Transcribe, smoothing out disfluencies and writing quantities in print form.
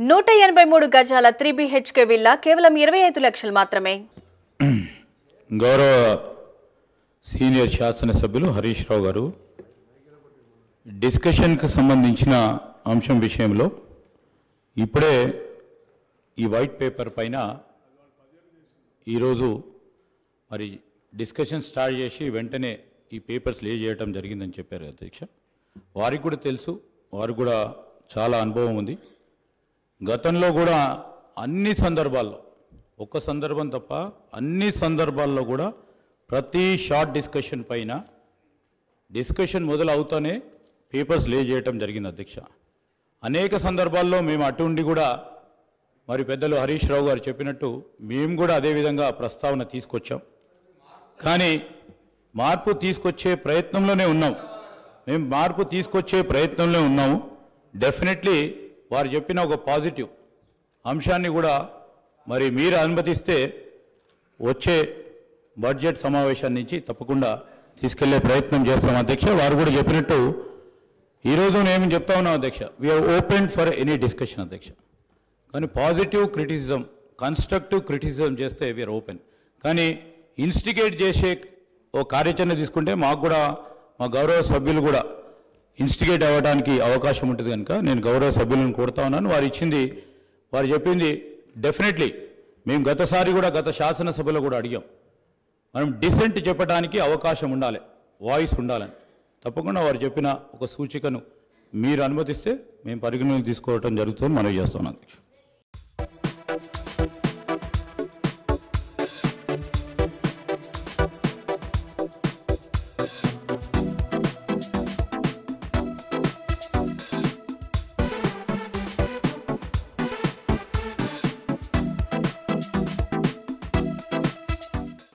183 గజాల 3 BHK villa కేవలం 25 లక్షలు మాత్రమే. గౌరవ సీనియర్ శాసనసభ్యులు హరీష్ రావు గారు డిస్కషన్కి సంబంధించిన అంశం విషయంలో ఇప్పుడే ఈ వైట్ పేపర్ పైన ఈరోజు మరి డిస్కషన్ స్టార్ట్ చేసి వెంటనే ఈ పేపర్స్ లే చేయడం జరిగిందని చెప్పారు అధ్యక్ష. వారికి కూడా తెలుసు, వారికి కూడా చాలా అనుభవం ఉంది. గతంలో కూడా అన్ని సందర్భాల్లో, ఒక్క సందర్భం తప్ప అన్ని సందర్భాల్లో కూడా ప్రతి షార్ట్ డిస్కషన్ పైన డిస్కషన్ మొదలవుతానే పేపర్స్ లే చేయటం జరిగింది అధ్యక్ష. అనేక సందర్భాల్లో మేము అటు ఉండి కూడా మరి పెద్దలు హరీష్ రావు గారు చెప్పినట్టు మేము కూడా అదేవిధంగా ప్రస్తావన తీసుకొచ్చాం. కానీ మార్పు తీసుకొచ్చే ప్రయత్నంలోనే ఉన్నాం. మేము మార్పు తీసుకొచ్చే ప్రయత్నంలో ఉన్నాము. డెఫినెట్లీ వారు చెప్పిన ఒక పాజిటివ్ అంశాన్ని కూడా మరి మీరు అనుమతిస్తే వచ్చే బడ్జెట్ సమావేశాన్ని నుంచి తప్పకుండా తీసుకెళ్లే ప్రయత్నం చేస్తాం అధ్యక్ష. వారు కూడా చెప్పినట్టు ఈరోజు నేను చెప్తా ఉన్నాం అధ్యక్ష, we are open for any discussion అధ్యక్ష. కానీ పాజిటివ్ క్రిటిసిజం, కన్స్ట్రక్టివ్ క్రిటిసిజం చేస్తే వీఆర్ ఓపెన్. కానీ ఇన్స్టిగేట్ చేసే ఓ కార్యాచరణ తీసుకుంటే మాకు కూడా మా గౌరవ సభ్యులు కూడా ఇన్స్టిగేట్ అవ్వడానికి అవకాశం ఉంటుంది కనుక నేను గౌరవ సభ్యులను కోరుతా ఉన్నాను. వారు చెప్పింది డెఫినెట్లీ మేము గత శాసనసభలో కూడా అడిగాం. మనం డిసెంట్ చెప్పడానికి అవకాశం ఉండాలి, వాయిస్ ఉండాలని. తప్పకుండా వారు చెప్పిన ఒక సూచికను మీరు అనుమతిస్తే మేము పరిగణలోకి తీసుకోవడం జరుగుతుందని మనవి చేస్తున్నాం అధ్యక్ష.